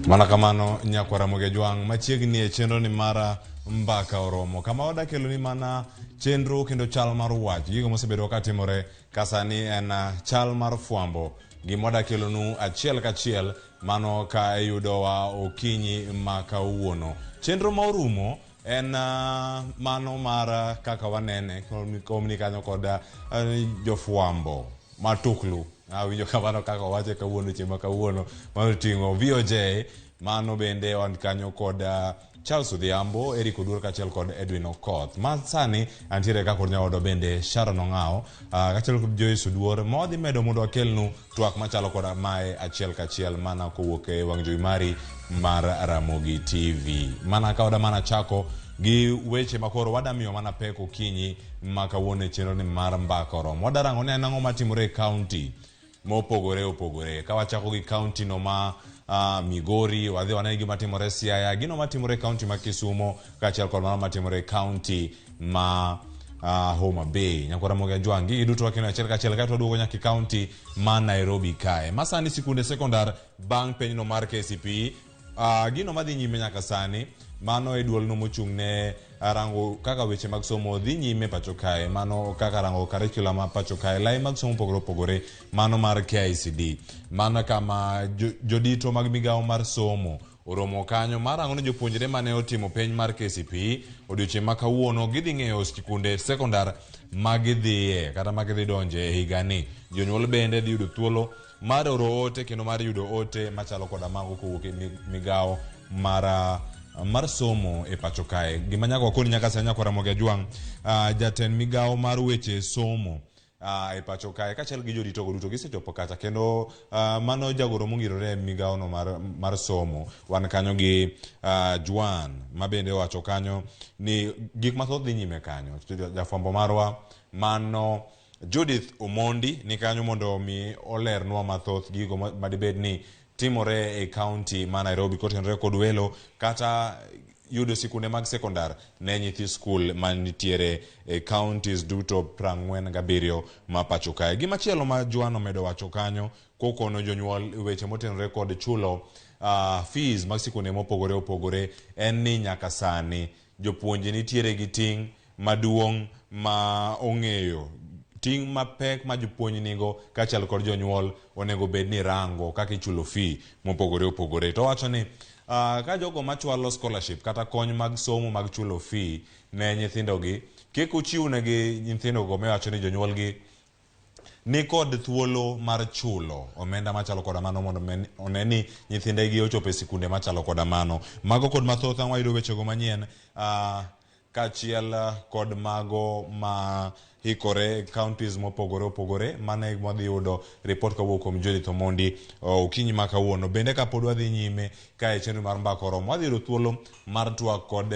Mana kamano nyakwa Ramogi Jwang machiegni e chenro ni mara mbaka oromo kama oda kelo ni mana chenro kendo chal mar wach gigo mosebedo ka timore kasani en chal mar fwambo gimoda kelo nu achiel kachiel mano ka yudowa okinyi maka uono chenro ma orumo en mano mar kaka wanene komunikano koda jofwambo matuklu awinjo kamano kaka wache kawuono chema kawuono mano tingo VOJ mano bende wan kanyo kod Chal Sudhiambo, Eric Odur kachiel kod Edwin Okoth. Masani antiere ka kod nyaodo bende Sharon Ongao, kachiel kod Joyce Oduor, modhi medo mondo akelnu twak machalo kod mae achiel kachiel mana kowuok e wang' jowi mari mar Ramogi TV. Mana ka oda mana chako gi weche makoro wadamiyo mana pek okinyi makawuono e chenro ni mar mbaka oromo. Wadarango ne ang'o matimore e county mopogore opogore. Ka wachako gi county no ma Migori, wadhi wane gima timore Siaya, gino matimore county ma Kisumo, kachiel kod mano matimore county ma Homa Bay. Nyakwa Ramogi Jwang gi duto wakino achiel kachiel kae to duogo nyaka county ma Nairobi kae. Masani sikunde sekondar bang' penj no mar KCPE, gino madhi nyime nyaka sani mano e duol no mochung' ne rango kaka weche mag somo dhi nyime pacho kae, mano kaka rango curriculum ma pacho kae, lai mag somo pogore opogore, mano mar KICD, mano kama jodito mag migawo mar somo oromo kanyo marango ne jopuonjre mane otimo penj mar KCPE odiochieng' ma kawuono gidhi ng'eyo sikunde sekondar magidhiye kata magidhi donje e higani. Jonyuol bende dhi yudo thuolo mar oro ote kendo mar yudo ote machalo koda mago kowuok e migawo mar somo e pacho kae. Gima nyaka wakoni nyaka sanya kwa Ramogi Jwang, jatend migawo mar weche somo e pacho kae kachiel gi jodito duto gisechopo kacha kendo mano jagoro mongirore migawo no mar somo wan kanyo gi Juan mabende wacho kanyo ni gik mathoth dhi nyime kanyo. Jafwambo marwa mano Judith Omondi ni kanyo mondo mi olernwa mathoth gigo madibed ni timore e county ma Nairobi kotenore kod welo kata yudo sikunde mag sekondar ne nyithi skul manitiere e counties duto 47 ma pacho kae. Gima chielo ma Juan medo wacho kanyo kokono jonyuol weche motenore kod chulo fees mag sikunde mopogore opogore en ni nyaka sani jopuonje nitiere gi ting' maduong' ma ong'eyo ting' mapek ma jopuonj nigo kachiel kod jonyuol onego bed ni rango kaka ichulo fee mopogore opogore. To wacho ni ka jogo machwalo scholarship kata kony mag somo mag chulo fee ne nyithindogi kik uchiwnegi nyithindogo mewacho ni jonyuolgi ni kod thuolo mar chulo omenda machalo koda mano mondo oneni nyithindegi ochopo e sikunde machalo koda mano. Mago kod mathoth ang' wayudo wechego manyien kachiel kod mago ma hikore counties mopogore opogore mane modhi yudo report kawuok kuom Judith Omondi okinyi ma kawuono. Bende ka pod wadhi nyime ka e chenro mar mbaka oromo wadhi yudo thuolo mar twak kod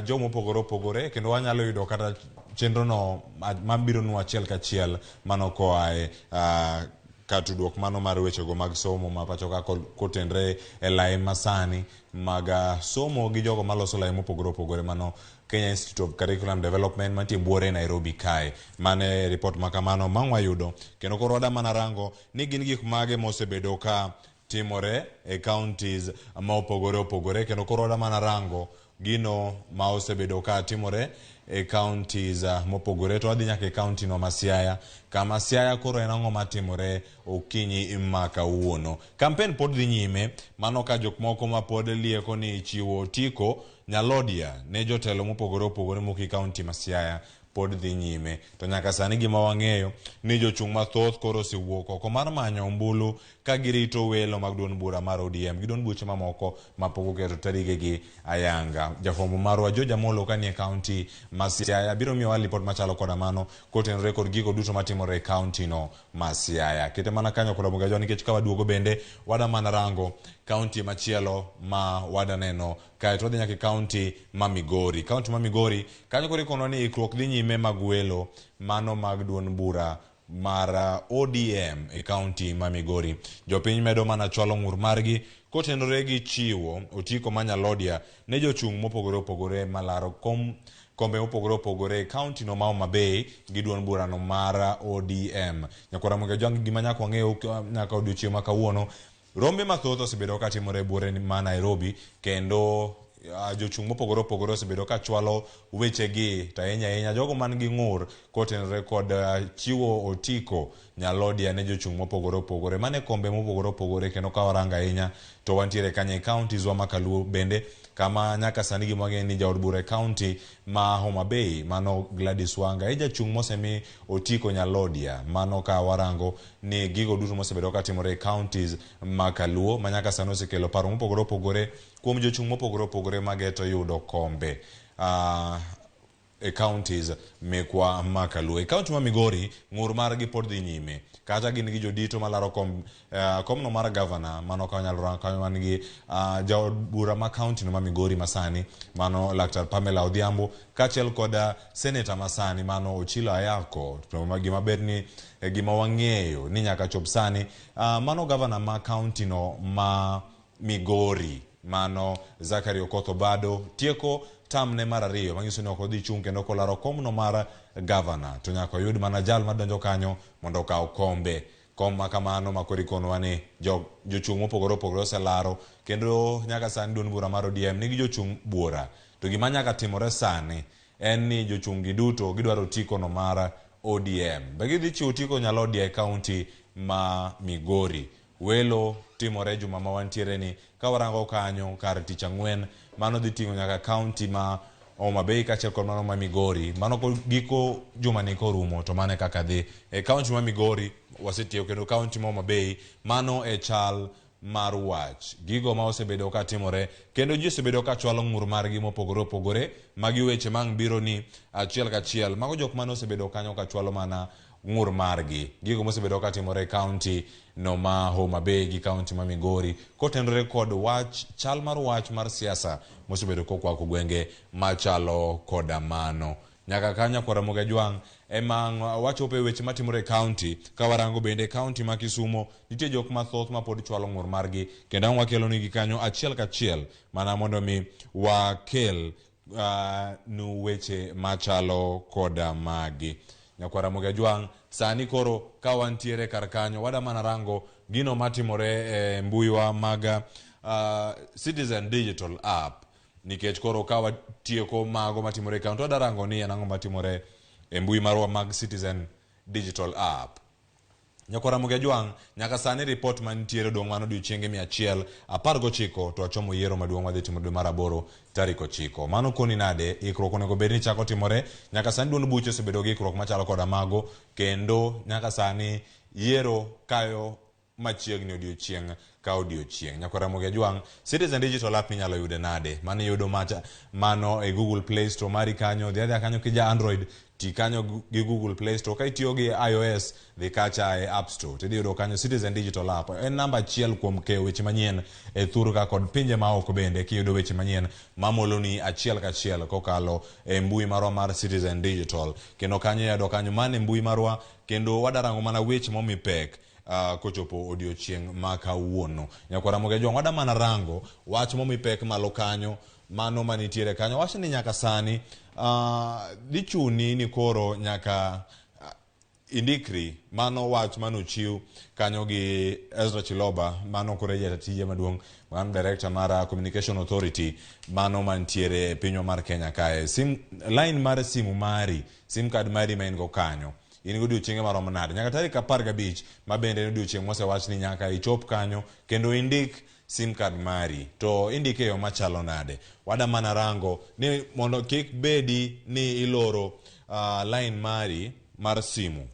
jomo opogore opogore kendo wanyalo yudo kata chenro no mabiro nu achiel kachiel mano koae katudruok mano mar wechego mag somo ma pacho ka kotenre e lai masani mag somo gi jogo maloso lai mopogore opogore mano Kenya Institute of Curriculum Development mantie buore Nairobi kae. Mane report makamano mawayudo kendo koro wada mana rango ni gin gik mage mosebedo ka timore e counties ma opogore opogore kendo koro wada mana rango gino ma osebedo ka timore e counties mopogore. To wadhi nyaka e county no ma Siaya kama Siaya koro en ang'o matimore okinyi ma kawuono. Campaign pod dhi nyime mano ka jok moko ma pod lieko ni chiwo tiko nyalodia ne jotelo mopogore opogore moki county ma Siaya pod dhi nyime. To nyaka sani gima wang'eyo ni jochung' mathoth koro osewuok oko mar manyo ombulu ka girito welo mag duond bura mar ODM gi duond buche mamoko mapok oketo tarigegi ayanga. Jafwambo marwa Joja Molo kanie county ma Siaya biro miyowa report machalo koda mano kotenore kod gigo duto matimore e county no ma Siaya. Kete mana kanyo kod Ramogi Jwang nikech ka waduogo bende wada mana rango county machielo ma wada neno kae to wadhi nyaka county ma Migori. County ma Migori kanyo koro ikono ni ikruok dhi nyime mag welo mano mag duond bura mar ODM e county ma Migori. Jopiny medo mana chwalo ng'ur margi kotenore gi chiwo otiko manyalodia ne jochung' mopogore opogore malaro kombe mopogore opogore county no ma Homa Bay gi duond bura no mar ODM. Nyakwa Ramogi Jwang gima nyaka wang'eyo nyaka odiochieng' ma kawuono Rombe mathoth osebedo ka timore buore ma Nairobi kendo jochung' mopogore opogore osebedo ka chwalo wechegi to ahinya jogo man gi ng'ur kotenore kod chiwo otiko nyalodia ne jochung' mopogore opogore mane kombe mopogore opogore kendo ka waranga ahinya to wantiere kanye counties wa makaluo bende kama nyaka sani gimwang'e ni jaod bura e county ma Homa Bay mano Gladys Wanga jachung' mosemi otiko nyalodia mano ka warango ni gigo duto mosebedo ka timore e counties makaluo ma nyaka sani osekelo paro mopogore opogore kuom jochung' mopogore opogore mageto yudo kombe e counties mekwa makaluo e county ma Migori ng'ur margi pod dhi nyime kata gin gi jodito malaro komno mar governor mano ka wanyalo rango kanyo man gi jaod bura ma county no ma Migori masani mano Laktar Pamela Odhiambo kaachiel kod senator masani mano Ochilo Ayako to gima ber ni gima wang'eyo ni nyaka chop sani mano governor ma county no ma Migori mano Zachary Okoth Obado tieko tamne mar ariyo manyiso ni ok odhi chung' kendo kolaro komno mar governor to nyaka yud mana jal madonjo kanyo mondo okaw kombe kom ma kamano ma kori kono wani jochung' mopogore opogore oselaro kendo nyaka sani duond bura mar ODM nigi jochung' bura to gima nyaka timore sani en ni jochung' gi duto gidwaro tiko no mar ODM be gidhi chiwo tiko nyalodia e county ma Migori welo timore juma ma wantiere ni ka warango kanyo kar tich ang'wen mano dhi ting'o nyaka county ma Homa Bay kaachiel kod mano ma Migori mano giko juma ni korumo to mane kaka dhi e county ma Migori wasetiyo kendo county ma Homa Bay mano e chal mar wach gigo ma osebedo ka timore kendo ji osebedo ka chwalo ng'ur margi mopogore opogore magi weche mang' biro ni achiel kachiel mago jok mane osebedo kanyo ka chwalo mana ng'ur margi gigo mosebedo ka timore county no ma Homa Bay gi county ma Migori kotenore kod wach chal mar wach mar siasa mosebedo kokwako gwenge machalo koda mano nyaka kanya kwa Ramogi Jwang emang wachope weche matimore county ka warango bende county ma Kisumo nitie jok mathoth ma pod chwalo ng'ur margi kendo ang' wakelo nigi kanyo achiel kachiel mana mondo mi wakel nu weche machalo koda magi nyakwa Ramogi Jwang sani koro ka wantiere kar kanyo wada mana rango gino matimore mbuiwa mag Citizen Digital App nikech koro ka watieko mago matimore kanyo wada rango ni anang'o matimore mbui marwa mag Citizen Digital App nyakwa Ramogi Jwang nyaka sani report mantiere dong' mano odiochienge 119 to achomo yiero maduong' madhi timore dwe mar 8 tarik 9 mano koni nade ikruok onego bed ni chako timore nyaka sani duond buche osebedo gi ikruok machalo koda mago kendo nyaka sani yiero kayo machiegni odiochieng' ka odiochieng' nyakwa Ramogi Jwang Citizen Digital App inyalo yude nade mano yudo mano e Google Play Store mari kanyo dhi kanyo kija Android ti kanyo gi Google Play Store ka itiyo gi iOS dhi kacha e App Store tidhi yudo kanyo Citizen Digital App en namba achiel kuom keyo weche manyien e thurka kod pinje ma oko bende kiyudo weche manyien mamoloni achiel kachiel kokalo e mbui marwa mar Citizen Digital kendo kanyo yado kanyo mane mbui marwa kendo wadarango mana weche momi pek kochopo odiochieng' ma kawuono nyakwa Ramogi Jwang wada mana rango wach momi pek malo kanyo mano manitiere kanyo wach ni nyaka sani dichuni ni koro nyaka indikri mano wach mano chiw kanyo gi Ezra Chiloba mano kore jatije maduong' mano director mar Communication Authority mano mantiere pinywa mar Kenya kae line mar simu mari sim card mari ma in go kanyo in go odiochienge marom nade nyaka tarik 15 ma bende odiochieng' mosewach ni nyaka ichop kanyo kendo indik sim card mari to indike yo machalo nade wada mana rango ni mondo kik bedi ni iloro line mari mar simu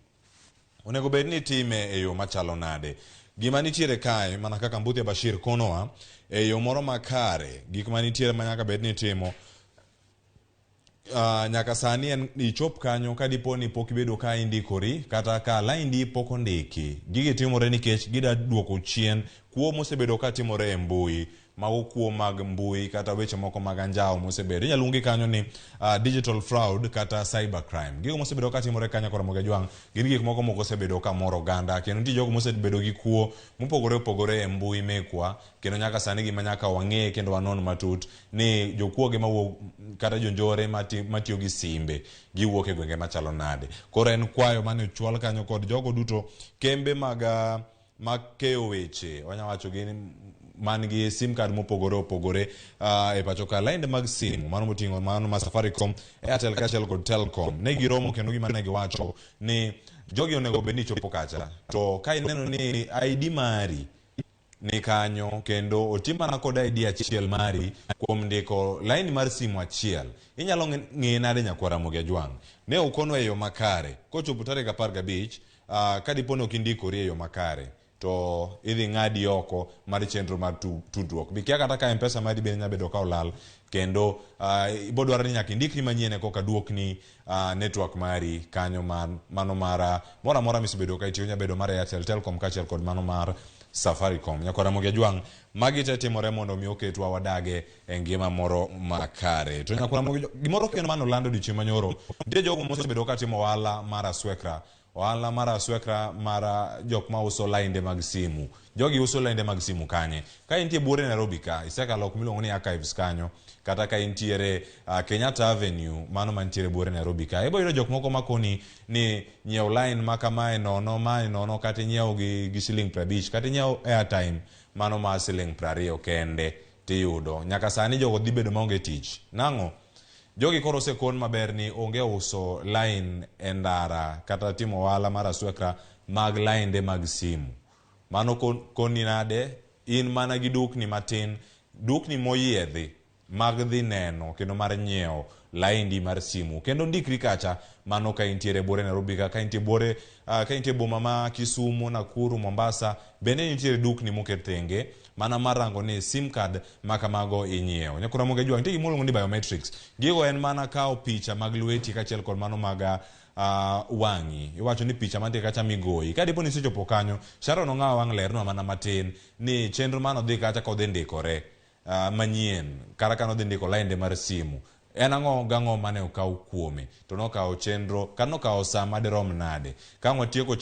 onego bed ni time e yo machalo nade gima nitiere kae mana kaka Mbuthia Bashir konowa e yo moro makare gik manitiere manyaka bed ni timo nyaka sani en ichop kanyo ka dipo ni pok ibedo ka indikori kata ka line di pok ondiki gige timore nikech gida duoko chien kuo mosebedo ka timore e mbui mago kuo mag mbui kata weche moko mag anjao mosebedo inyalo lungi kanyo ni digital fraud kata cyber crime gigo mosebedo ka timore kanyo kwa Ramogi Jwang gin gik moko mosebedo ka moro ganda kendo nitie jogo mosebedo gi kuo mopogore opogore e mbui mekwa kendo nyaka sani gima nyaka wang'e kendo wanon matut ni jokuoge mawuok kata jonjore matiyo gi simbe giwuok e gwenge machalo nade koro en kwayo mane chwal kanyo kod jogo duto kembe mag makeyo weche wanyawacho gini man gi sim card mopogore opogore e pacho ka lainde mag simu mano moting'o mano ma Safaricom, Airtel kaachiel kod Telcom ne giromo kendo gima ne giwacho ni jogi onego bed ni chopo kacha to ka ineno ni ID mari ni kanyo kendo otimana kod ID achiel mari kuom ndiko line mar simu achiel inyalo ng'e nade nyakwara Ramogi Ajwang' ne ukono e yo makare kochopo tarik 15 ka dipo ni ok indikori e yo makare to idhi ng'adi oko mar chenro mar tudruok bikia kata ka mpesa mari bende nya bedo ka olal kendo ibo dwaro ni nyaka indikri manyien koka duokni network mari kanyo mano mara mora mora misebedo ka itiyo nya bedo mar Airtel, Telcom kaachiel kod mano mar Safaricom. Nyakwara Ramogi Ajwang' magi te timore mondo mi oketwa wadage e ngima moro makare. To nyakwara Ramogi gimoro kendo mano lando dichieng' manyoro nitie jogo mosebedo ka timo ohala mar aswekra. Ohala mar aswekra mar jok ma uso lainde mag simu. Jogi uso lainde mag simu kanye. Ka intie buore Nairobi ka isekalo ok miluongo ni Archives kanyo kata ka intiere Kenyatta Avenue mano mantiere buore Nairobi ka ibo yudo jok moko makoni ni nyiew line makamae nono kata nyiew gi shilling 50 kata nyiew airtime mano ma shilling 20 kende tiyudo nyaka sani jogo dhi bedo maonge tich nang'o jogi koro sekon maber ni onge uso line e ndara kata timo ohala mar aswekra mag lainde mag simu mano koni nade in mana gi dukni matin dukni moyiedhi mag dhi neno kendo mar nyiewo laindi mar simu kendo ndikri kacha mano ka intiere buore Nairobi ka intie buore ka intie boma ma Kisumu, Nakuru, Mombasa bende intiere dukni moket thenge mana marango ni sim card makamago inyiewo. Nyakwara Ramogi Ajwang' nitie gimoro ni biometrics gigo en mana kao picha mag lweti kaachiel kod mano mag wang'i iwacho ni picha mantie kacha migoyi ka dipo ni isechopo kanyo Sharon ong'awa wang' lerno mana matin ni chenro mano dhi kacha kodhi ndikore manyien kara kano dhi ndiko lainde mar simu en ang'o gang'o mane okaw kuome to nokawo chenro kata nokawo saa madirom nade ka watieko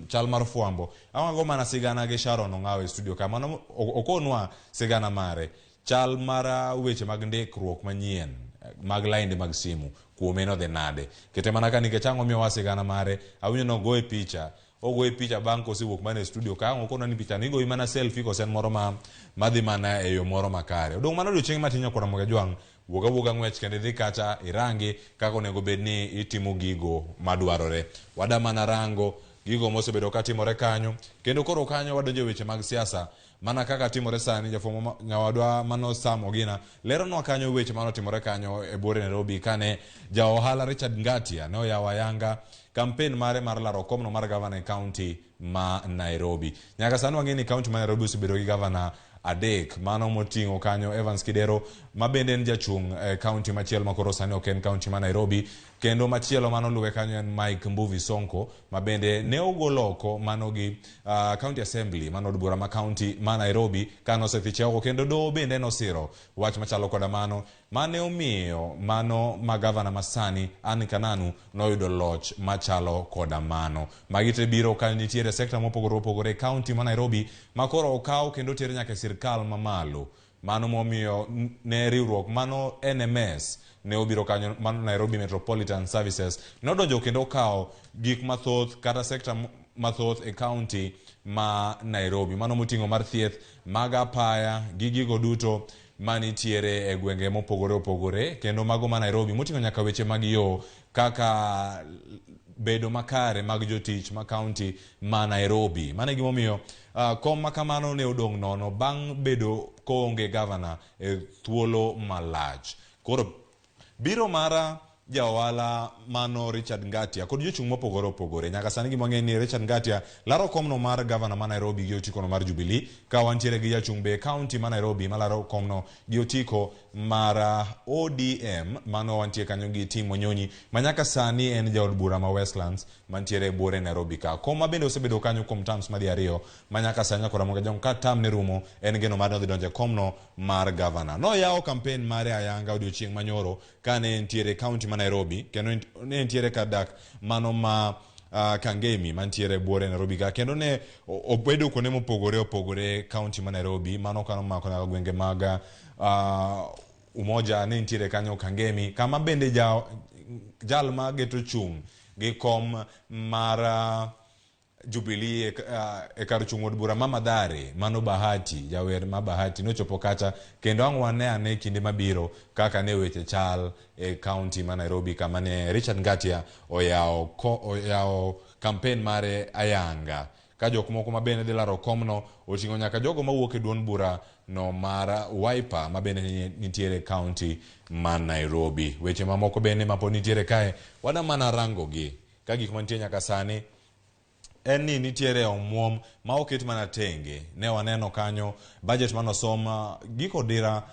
chal mar fwambo awago mana sigana gi Sharon ong'awa e studio ka mano okonwa sigana mare chal mar weche mag ndikruok manyien mag lainde mag simu kuome no dhi nade kete mana ka nikech ang'o miyowa sigana mare awinjo nogoye picha ogoye picha bang' kosewuok mana e studio ka ang'o kono ni picha nigoyi mana selfie kosen moro madhi mana e yo moro makare odong' mana odiochieng' matin Nyakwara Ramogi Ajwang' wuoga ng'wech kendo idhi kacha irangi kaka onego bed ni itimo gigo madwarore wada mana rango gigo mosebedo ka timore kanyo kendo koro kanyo wadonjo weche mag siasa mana kaka timore sani jafwambo nyawadwa mano Sam Ogina leronwa kanyo weche mano timore kanyo e buore Nairobi kane ja ohala Richard Ngatia ne oyawo ayanga kampen mare mar laro komno mar gavana e county ma Nairobi nyaka sani wang'e ni county ma Nairobi osebedo gi gavana adek mano moting'o kanyo Evans Kidero mabende en jachung' county machielo makoro sani ok en county ma Nairobi kendo machielo mano luwe kanyo en Mike Mbuvi Sonko mabende ne ogolo oko mano gi county assembly mano od bura ma county ma Nairobi kano osethiche oko kendo do bende nosiro wach machalo koda mano mane omiyo mano ma gavana masani Anne Kananu noyudo loch machalo koda mano magite biro ka nitiere sekta mopogore county ma Nairobi makoro okaw kendo tere nyaka sirkal mamalo mano momiyo ne riwruok mano NMS ne obiro kanyo mano Nairobi Metropolitan Services nodonjo kendo okawo gik mathoth kata sekta mathoth e county ma Nairobi mano moting'o mar thieth mag apaya gi gigo duto manitiere e gwenge mopogore kendo mago ma Nairobi moting'o nyaka weche mag yo kaka bedo makare mag jotich ma county ma Nairobi mane gimomiyo kom makamano ne odong' nono bang' bedo koonge gavana e thuolo malach koro biro mara ja ohala mano Richard Ngatia kod jochung' mopogore nyaka sani gimang'e ni Richard Ngatia laro komno mar gavana ma Nairobi gi otiko mar Jubilee ka wantiere gi jachung' be county ma Nairobi malaro komno gi otiko mar ODM mano wantie kanyo gi Tim Onyonyi manyaka sani en jaod bura ma Westlands mantiere buore Nairobi ka koma bende osebedo kanyo kuom terms madhi ariyo manyaka sani Nyakwara Ramogi Ajwang' ka tam ne rumo en geno mar dhi donje komno mar gavana no yawo campaign mare ayanga odiochieng' manyoro kane entiere county ma Nairobi kendo ne entiere kadak mano ma Kangemi mantiere buore Nairobi ka kendo ne obedo kuonde mopogore county ma Nairobi mano kano mako na gwenge mag Umoja ne entiere kanyo Kangemi kama bende jal ma geto chung' gi kom mar Jubilee e kar chung'od bura Mama Dhare mano Bahati jawer ma Bahati nochopo kacha kendo ang'wane ane kinde mabiro kaka ne weche chal e county ma Nairobi kama ne Richard Ngatia oyao campaign mare ayanga ka jok moko ma bende dilaro komno oting'o nyaka jogo mawuok e duond bura no mar Wiper ma bende nitiere county ma Nairobi. Weche mamoko bende mapod nitiere kae wada mana rangogi ka gik mantie nyaka sani ni nitiere omwom ma oket mana tenge ne waneno kanyo budget manosom giko dira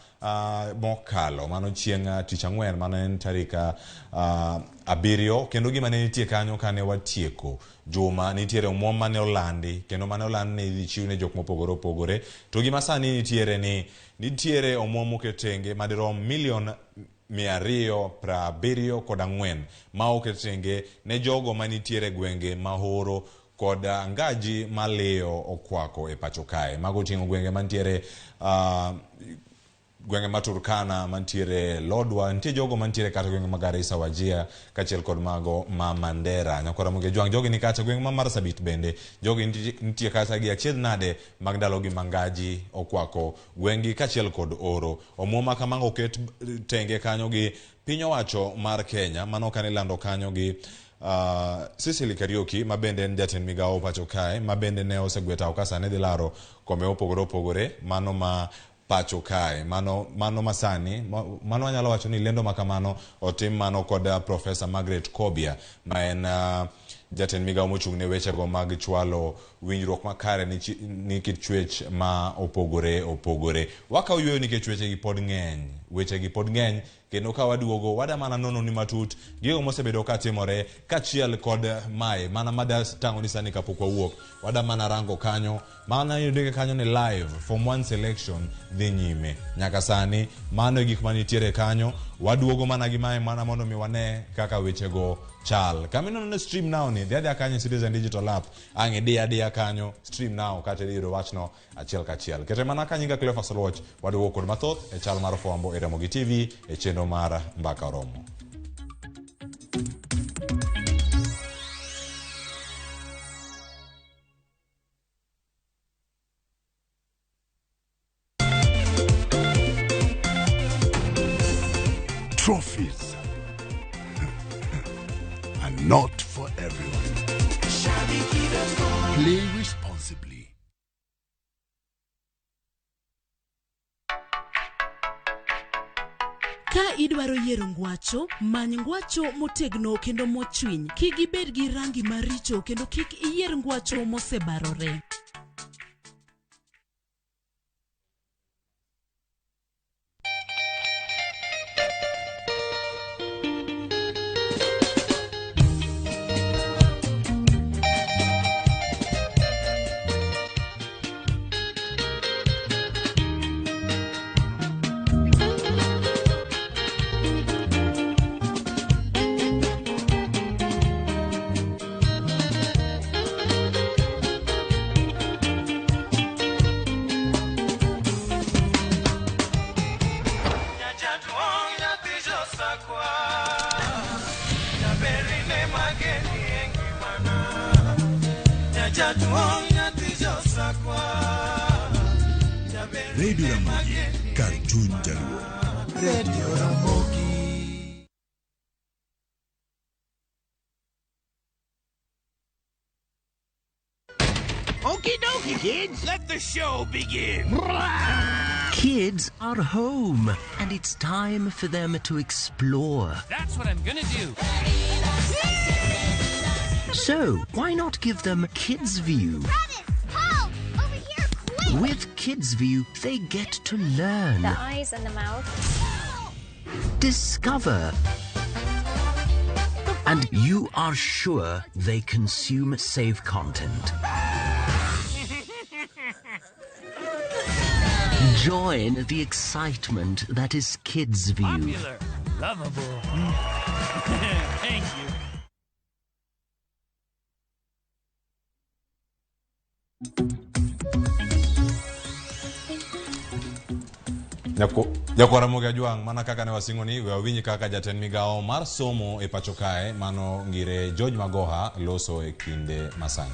mokalo mano chieng' tich ang'wen mano en tarika 7 kendo gima ne nitie kanyo kane watieko juma nitiere omwom mane olandi kendo mane olandi ni idhi chiw ne jok mopogore opogore to gima sani nitiere omwom moket tenge madirom milion 274 ma oket tenge ne jogo manitiere gwenge mahoro kod ngaji maleo okwako e pacho kae mago ting'o gwenge mantiere gwenge maturkana mantiere Lodwa nitie jogo mantiere kata gwenge magarisa Wajia kachiel kod mago ma Mandera nyakora Ramogi Jwang jogi ni kacha gwenge ma Marsabit bende jogi nitie kata gi achiedh nade mag ndalo gi mangaji okwako gwengi kachiel kod oro omwoma kamango ket tenge kanyo gi piny owacho mar Kenya mano kane lando kanyo gi Sicily Kariuki ma bende en jatend migao pacho kae ma bende ne osegweta okasa ne dilaro kome opogore mano ma pacho kae mano masani mano anyalo wacho ni lendo makamano otim mano kod Professor Margaret Kobia ma en jatend migao mochung' ne wechego mag chwalo winjruok makare ni kit chwech ma opogore waka uyueyo nikech wechegi pod ng'eny kendo ka waduogo wada mana nono ni matut gigo mosebedo ka timore kachiel kod mae mana mada tango ni sani kapok wawuok wada mana rango kanyo mana yudike kanyo ni live from one selection dhi nyime nyaka sani mano e gik manitiere kanyo waduogo mana gi mae mana mondo mi wane kaka wechego chal kamino no stream now ni dia kanyo Citizen Digital App ange dia kanyo stream now kata diro wachno achiel kachiel kete mana kanyinga Cleophas Watch waduogo kod mathoth e chal mar fwambo e Ramogi TV e chenro mar Mbaka Oromo. Trophies are not for everyone. Play responsibly. Ka idwaro yiero ngwacho, many ngwacho motegno kendo mochwiny. Kik ibed gi rangi maricho kendo kik iyier ngwacho mosebarore. Radio Ramogi, Kartun Jaluo. Radio Ramogi. Okie dokie, kids. Let the show begin. Kids are home, and it's time for them to explore. That's what I'm gonna do. So, why not give them Kids View? Travis, Paul, over here, quick! With Kids View, they get to learn, The eyes and the mouth. discover, and you are sure they consume safe content. Join the excitement that is Kids View. Popular, lovable. Thank you. Jako Ramogi Jwang mana kaka ne wasingo ni winyi kaka jatend migao mar somo e pacho kae mano ngire George Magoha loso e kinde masani.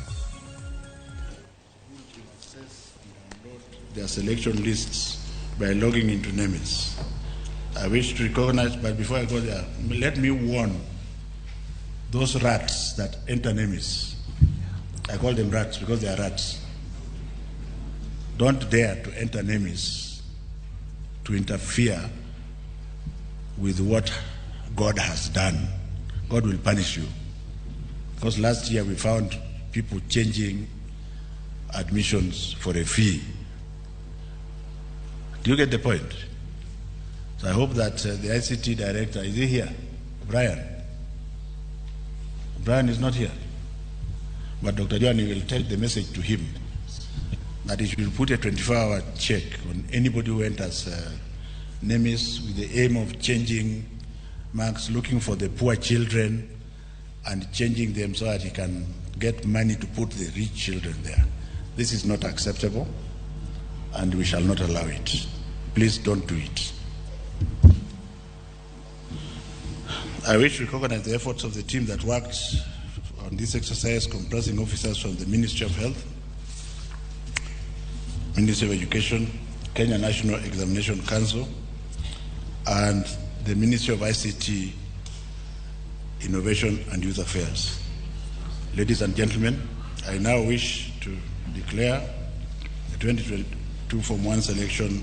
their selection lists by logging into NEMIS. I wish to recognize, but before I go there, let me warn those rats that enter NEMIS. I call them rats because they are rats. Don't dare to enter NEMIS to interfere with what God has done. God will punish you. Because last year we found people changing admissions for a fee. Do you get the point? So I hope that the ICT director, is he here? Brian? Brian is not here. But Dr. Johnny will take the message to him that he should put a 24-hour check on anybody who enters NEMIS with the aim of changing marks, looking for the poor children and changing them so that he can get money to put the rich children there. This is not acceptable and we shall not allow it. Please don't do it. I wish to recognize the efforts of the team that worked on this exercise, comprising officers from the Ministry of Health, Ministry of Education, Kenya National Examination Council, and the Ministry of ICT, Innovation and Youth Affairs. Ladies and gentlemen, I now wish to declare the 2022 Form 1 selection,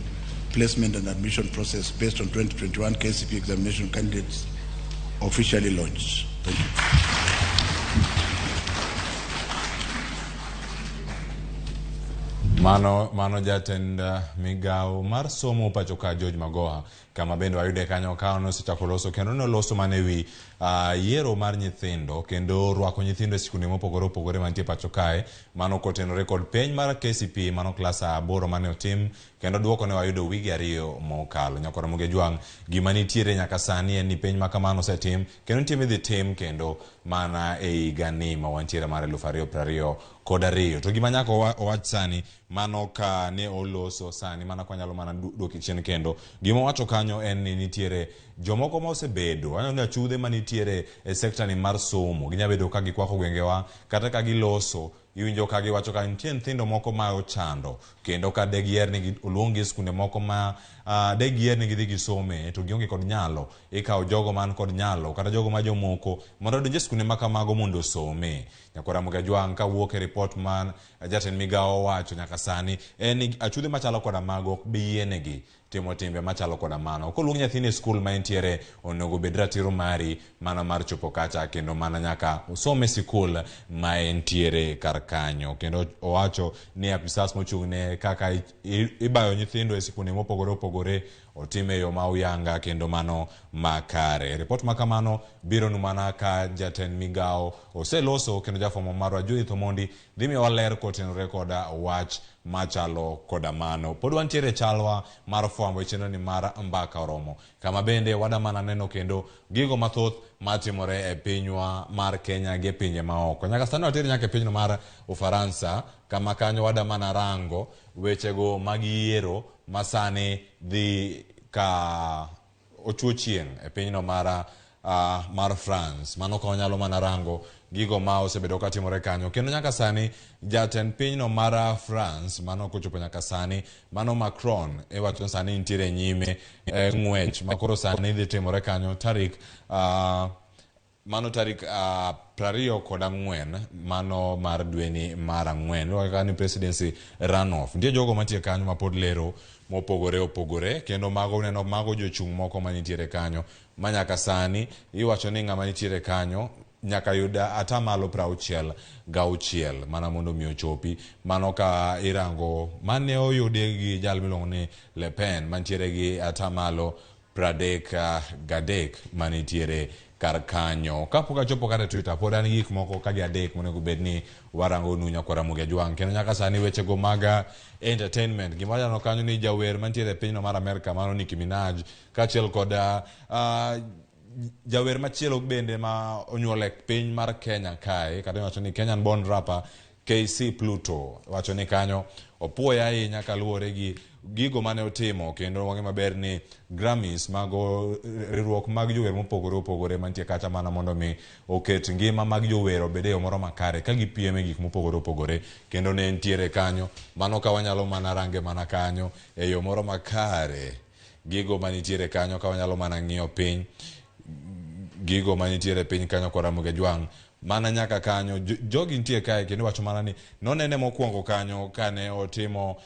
placement and admission process based on 2021 KCP examination candidates officially launched. Thank you. Mano jatend migao mar somo pacho ka George Magoha kama bende wayude kanyo ka nosechako loso kendo noloso mane wi yiero mar nyithindo kendo rwako nyithindo e sikunde mopogore opogore mantie pacho kae mano kotenore kod penj mar KCP mano klas 8 mane otim kendo duoko ne wayudo wigi 2 mokalo. Nyakora Ramogi Juang gima nitiere nyaka sani en ni penj ma kamano osetim kendo nitie midhi tim kendo mana e higani ma wantiere mar 2022 to gima nyaka owach sani mano ka ne oloso sani mana kwanyalo mana duoki chien kendo gima wacho kanyo en ni nitiere jomoko ma osebedo anyalo chudhe manitiere e sekta ni mar somo ginyabedo ka gikwako gwengewa kata ka giloso iwinjo ka giwacho ka nitie nyithindo moko ma ochando kendo ka de gier ni oluongi skunde moko ma de gier ni gidhi gisome to gionge kod nyalo ikawo jogo man kod nyalo kata jogo ma jomoko mondo donje skunde makamago mondo some. Nyakora Ramogi Juang ka wuok e report man jatend migao wacho nyaka sani en ni achudhe machalo koda mago ok bi yienegi timo timbe machalo koda mano. Koluong nyathini e skul ma entiere onego bed ratiro mari mana mar chopo kacha kendo mana nyaka usome sikul ma entiere kar kanyo kendo owacho ni apisas mochung'ne kaka ibayo nyithindo e sikunde mopogore opogore otime yo ma uyanga kendo mano makare. Report makamano biro numana ka jatend migao oseloso kendo jafwambo marwa Judith Omondi dhi miyowa ler kotenore koda wach machalo koda mano. Pod wantiere chalwa mar fwambo chenro ni mar mbaka oromo kama bende wada mana neno kendo gigo mathoth matimore e pinywa mar Kenya gi pinje maoko. Nyaka sani watere nyaka e pinyno mar Ufaransa kama kanyo wada mana rango wechego mag yiero masani dhi ka ochuo chieng' e pinyno mar France. Mano ka wanyalo mana rango gigo ma osebedo ka timore kanyo kendo nyaka sani jatend pinyno mar France mano kochopo nyaka sani mano Macron e wacho sani nitiere nyime ng'wech makoro sani dhi timore kanyo tarik mano tarik 24 mano mar dweni mar 4 kaka ni presidency runoff. Ndiye jogo mantie kanyo ma pod lero mopogore opogore kendo mago neno mago jochung' moko manitiere kanyo manyaka sani iwacho ni ng'ama nitiere kanyo nyaka yuda atamalo 66 mana mondo mi ochopi mano ka irango mane oyude gi jal miluongo ni Le Pen mantiere gi atamalo 33 manitiere kar kanyo. Kapok achopo kata Twitter pod an gik moko ka gi adek monego bed ni warango nu Nyakora Ramogi Juang kendo nyaka sani wechego mag entertainment gima jano kanyo ni jawer mantiere e pinyno mar Amerika mano Nicki Minaj kaachiel kod jawer machielo bende ma onyuol e piny mar Kenya kae kata wacho ni Kenyan born rapper KC Pluto wacho ni kanyo opuoya ahinya kaluwore gi gigo mane otimo kendo wange maber ni Grammys mago riwruok mag jower mopogore opogore mantie kacha mana mondo mi oket ngima mag jower obede yo moro makare ka gipieme gik mopogore opogore kendo ne entiere kanyo mano ka wanyalo mana range mana kanyo e yo moro makare gigo manitiere kanyo ka wanyalo mana ng'iyo piny gigo manitiere piny kanyo kwa Ramogi Jwang mana nyaka kanyo jogi nitie kae kendo wacho mana ni nonene mokwongo kanyo kane otimo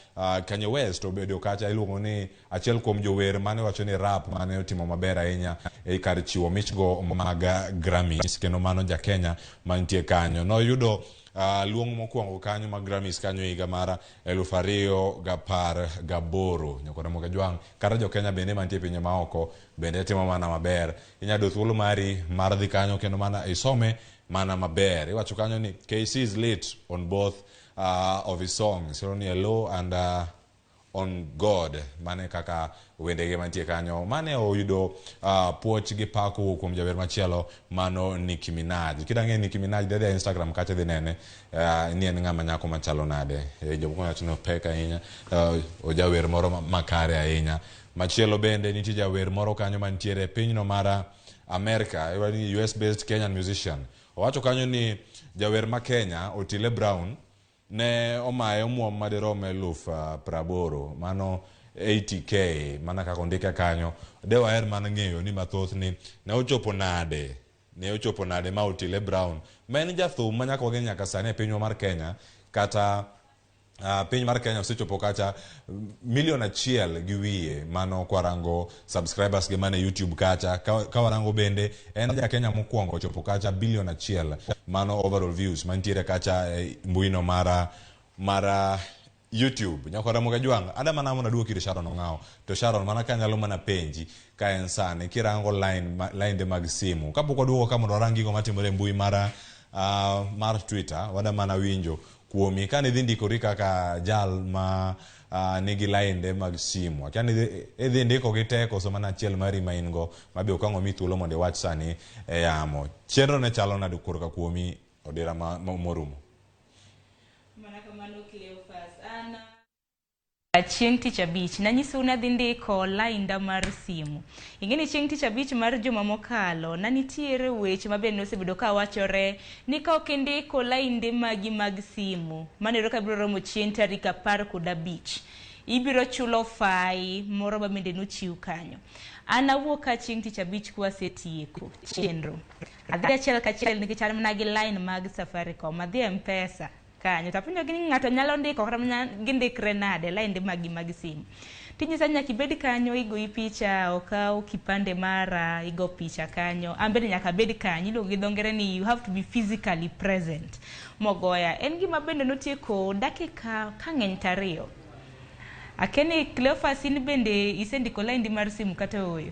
Kanye West obedo kacha iluongo ni achiel kuom jower mane wacho ni rap mane otimo maber ahinya e kar chiwo michgo mag Grammys kendo mano ja Kenya mantie kanyo noyudo luong mokwongo kanyo mag Grammys kanyo higa mara 2018 nyako Ramogi Jwang kata jo Kenya bende mantie pinye maoko bende timo mana maber inyado thuolo mari mar dhi kanyo kendo mana isome mana maber iwacho kanyo ni KC is lit on both of his songs so ni Hello and on God mane kaka wendege mantie kanyo mane oyudo puoch gi pako kuom jaber machielo mano Nicki Minaj kidange Nicki Minaj dede Instagram kacha dhi nene ni en ng'ama nyako machalo nade jomoko wacho no peka ahinya o jawer moro makare ahinya machielo bende nitie jawer moro kanyo mantiere pinyno mara America US based Kenyan musician owacho kanyo ni jawer ma Kenya Otile Brown ne omaye omuom maderome 80,000 mano 80k mana kako ndike kanyo de waher mana ng'eyo ni mathoth ni ne ochopo nade ma Otile Brown ma en jathum ma nyaka wageng nyaka sani e pinywa mar Kenya kata piny mar Kenya osechopo kacha 1 million gi wiye mano kwarango subscribers ge mane YouTube kacha ka warango bende en ja Kenya mokwongo ochopo kacha 1 billion mano overall views mantiere kacha mbuino mara YouTube nyako Ramogi Jwang ada mana mona duoki Sharon Ongao to Sharon mana kanyalo mana penji ka en sane kirango line de mag simu kapok oduogo ka mondo rangi go matimore mbui mar Twitter wada mana winjo kuomi kane dhi ndikori kaka jal ma nigi line mag simu akani dhi ndiko gi teko so mana achiel mari ma in go mabe okango mi thuolo mondo wach sani e yamo chenro ne chalo nade korka kuomi odira morumo mana kamano Cleophas chieng' tich abich nanyiso una dhi ndiko lainda mar simu ingeni chieng' tich abich mar juma mokalo nanitiere weche mabe nosebedo ka wachore ni ka ok ndiko lainde magi mag simu manero ka biro romo chieng' tarik 15 ibiro chulo fai moro ba bende nochiw kanyo anawuok ka chieng' tich abich kwa setieko chenro adhi achiel kachiel nikech an mana gi line mag Safaricom adhi M-Pesa kanyo tapenjo gi ng'ato nyalo ndiko kata gindikre nade lainde magi mag simu tinyisa nyaka ibed kanyo igoyi picha okaw kipande mara igo picha kanyo ambeni nyaka bed kanyo iluongo gi dho ngere ni you have to be physically present mogoya en gima bende notieko dakika kang'eny tariyo akeni Cleophas in bende isendiko laindi mar simu kata oyo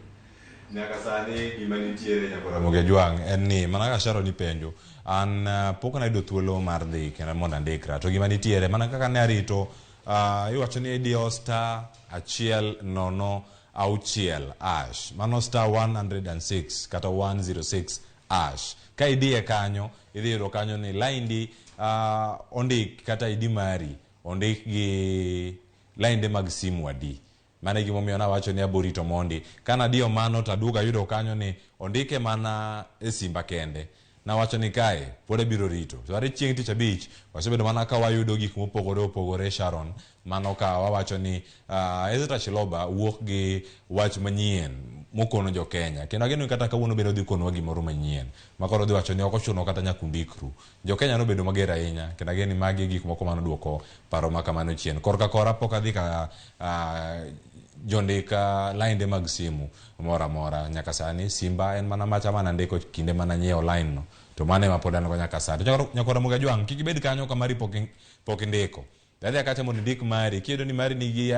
nyaka sani gima nitiere nyako Ramogi Jwang en ni mana ka Sharon ni penjo an pok nayudo thuolo mar dhi kendo mondo andikra to gima nitiere mana kaka ne arito iwacho ni idiyo *106# mano *106 kata 106# ka idiye kanyo idhi yudo kanyo ni laindi ondik kata ID mari ondik gi lainde mag simu adi mane gimomiyo nawacho ni aborito mondi kana dio mano taduga yudo kanyo ni ondike mana e simba kende nawacho ni kae pode biro rito to are chieng' tich abich wasebedo mana ka wayudo gik mopogore opogore Sharon mano ka wawacho ni Ezra Chiloba wuok gi wach manyien mokono jo Kenya kendo ageno kata kawuono bedo dhi konwa gimoro manyien makoro dhi wacho ni ok ochuno kata nyakundikru jo Kenya no bedo mager ahinya kendo ageno magi gik moko mano duoko paro makamano chien korka kora pok adhi ka jondika lainde mag simu mora nyaka sani simba en mana macha mana ndiko kinde mana nyiewo line no to mane mapodan go nyaka sani nyako Ramogi Jwang kik ibed kanyo kamari pok ndiko dadi akacha mondo ndik mari kiedo ni mari nigi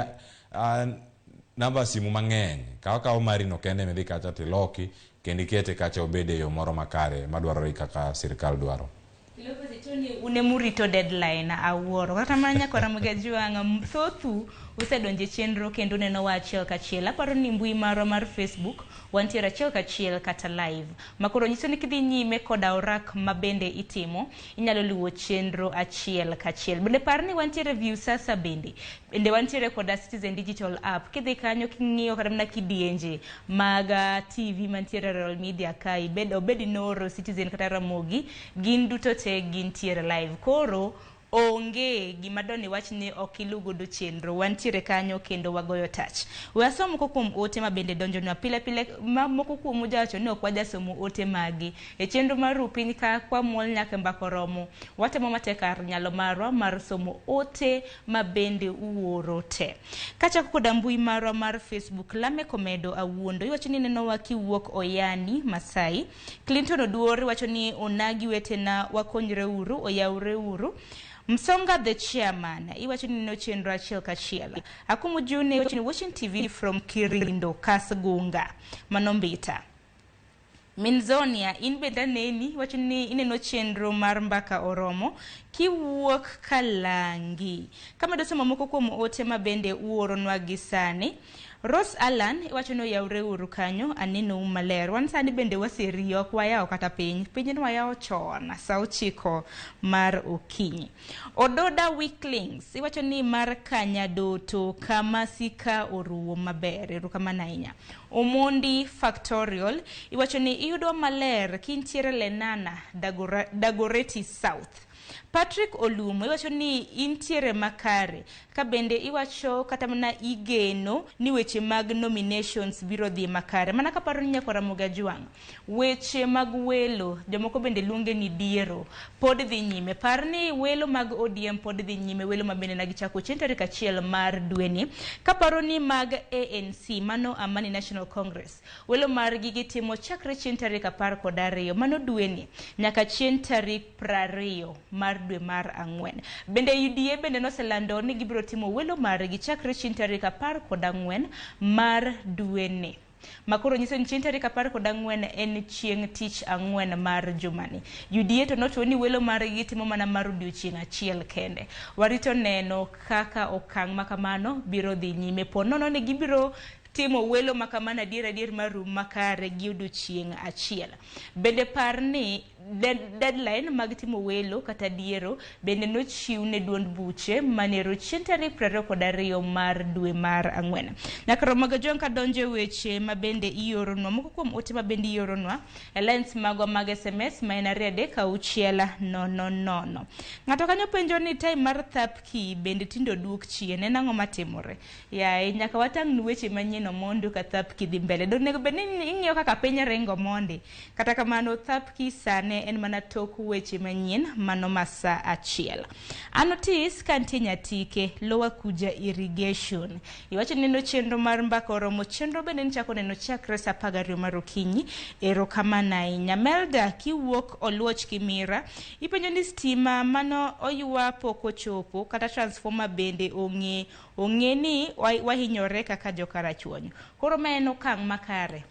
namba simu mang'eny kawa mari no kende medhi kacha tiloki kendi kete kacha obede yo moro makare madwarore kaka sirkal dwaro. Tony unemurito deadline awuoro kata manya kwa Ramogi Juanga thothu usedonje chenro kendo neno wachiel kachiel. Aparo ni mbui marwa mar Facebook wantiere achiel kachiel kata live. Makoro nyiso ni kidhi nyime koda orak mabende itimo inyalo luwo chenro achiel kachiel. Bende par ni wantiere view sasa bende wantiere koda Citizen Digital App. Kidhi kanyo king'iyo kata mna kidienje maga TV mantiere Royal Media kai obedi Noro, Citizen kata Ramogi gin duto te gintiere live. Koro onge gimadoni wach ni okilugo do chenro wantiere kanyo kendo wagoyo touch. Wasomo moko kuom ote mabende donjonwa pile pile moko kuom ujawacho ni ok wajasomo ote magi e chenro mar rupiny ka kwa muol nyaka mbako romo watemo matekar nyalo marwa mar somo ote mabende uoro te. Kachako koda mbui marwa mar Facebook Lame Komedo Awuondo iwacho ni neno wakiwuok Oyani Masai. Clinton Oduori wacho ni onagi wetena wakonyre uru oyawre uru. Msonga the chairman iwacho ni no chenro achiel kachiel. Akumu June iwacho ni watching TV from Kirindo Kasgunga Manombita. Minzonia in benda neni wacho ni ineno chenro mar mbaka oromo kiwuok Kalangi. Kama dosoma moko kuom ote mabende uoronwa gi sani. Rose Alan iwacho ni oyawre uru kanyo aneno maler. Wan sani bende waseri ok wayaw kata piny ni wayaw chon sa 9 mar okinyi. Ododa Weeklings iwacho ni mar Kanyadoto kama sika oruwo maber erokamano ahinya. Omondi Factorial iwacho ni iyudo maler kintiere Lenana Dagoretti South. Patrick Olumo iwacho ni intiere makare ka bende iwacho kata mana igeno ni weche mag nominations biro dhi makare. Mana kaparo ni nyako Ramogi Juanga weche mag welo jomoko bende luonge ni diero pod dhi nyime. Par ni welo mag ODM pod dhi nyime welo mabende nagichako tarik 1 mar dweni. Kaparo ni mag ANC mano Amani National Congress welo mar gitimo chakre tarik 12 mano dweni nyaka tarik 20 mar dwe mar ang'wen. Bende UDA bende noselando ni gibiro timo welo mar gichakre tarik 14 mar dweni. Makoro nyiso ni tarik 14 en chieng' tich ang'wen mar jumani. UDA to notuo ni welo mar gitimo mana mar odiochieng' achiel kende. Warito neno kaka okang' makamano biro dhi nyime. Ponono ni gibiro timo welo makamana adier marum makare gi odiochieng' achiel. Bende par ni deadline mag timo welo kata diero bende nochiw ne duond buche manero tarik 22 mar dwe mar ang'wen. Nyaka Ramogi Juanga donje weche mabende ioronwa moko kuom ote mabende ioronwa e lines magwa mag SMS ma en 23600. Ng'ato kanyo penjo ni time mar thapki bende tindo duok chien en ang'o matimore. Yae nyaka watang' nu weche manyien mondo ka thapki dhi mbele. Donego bende ing'iyo kaka piny ringo monde. Kata kamano thapki sane en mana tok weche manyien mano masa achiel. Anotis kantie Nyatike Lowa Kuja Irrigation iwacho ni no chenro mar mbaka oromo chenro bende nichako neno chakre sa 12 mar okinyi erokamano ahinya. Melda kiwuok Oluoch Kimira ipenjo ni stima mano oywa pok ochopo kata transformer bende ong'e ni wahinyore kaka jokarachuonyo. Koro ma en okang' makare.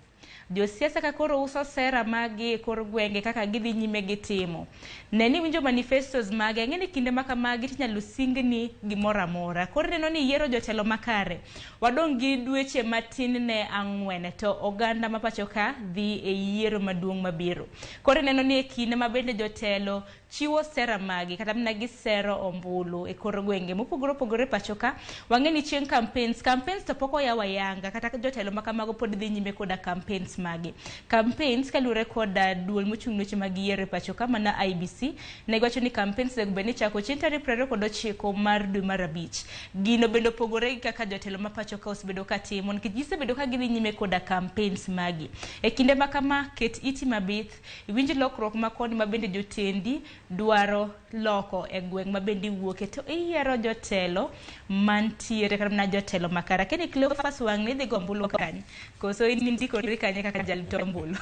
Josiasa ka koro uso sera magi kor gwenge kaka gidhi nyime gitimo. Neni winjo manifestos magi ng'eni kinde maka magi tinyalo singni gimoro amora. Koro neno ni yiero jotelo makare. Wadong' gi dweche matin ne 4 to oganda mapacho ka dhi e yiero maduong' mabiro. Koro neno ni kinde mabende jotelo chiwo sera magi kata mna gisero ombulu e kor gwenge mopogore pacho ka wang'eni chieng' campaigns to poko yawa yanga kata jotelo makamago pod dhi nyime koda campaigns magi. Campaigns kalure koda duol mochung' weche mag yiero pacho ka mana IBC ne gwacho ni campaigns deg bende chako tarik 29 mar dwe mar abich. Gino bendo pogore gi kaka jotelo mapacho ka osebedo ka timo nikech gisebedo ka gidhi nyime koda campaigns magi. E kinde makama ket iti mabith iwinj lokruok makoni mabende jotendi dwaro loko e gweng' mabende wuoke to iyiero jotelo mantiere kata na jotelo makara keni Cleophas Wang'ni dhi gombulu kany koso indikori kanye kaka jaltombulu.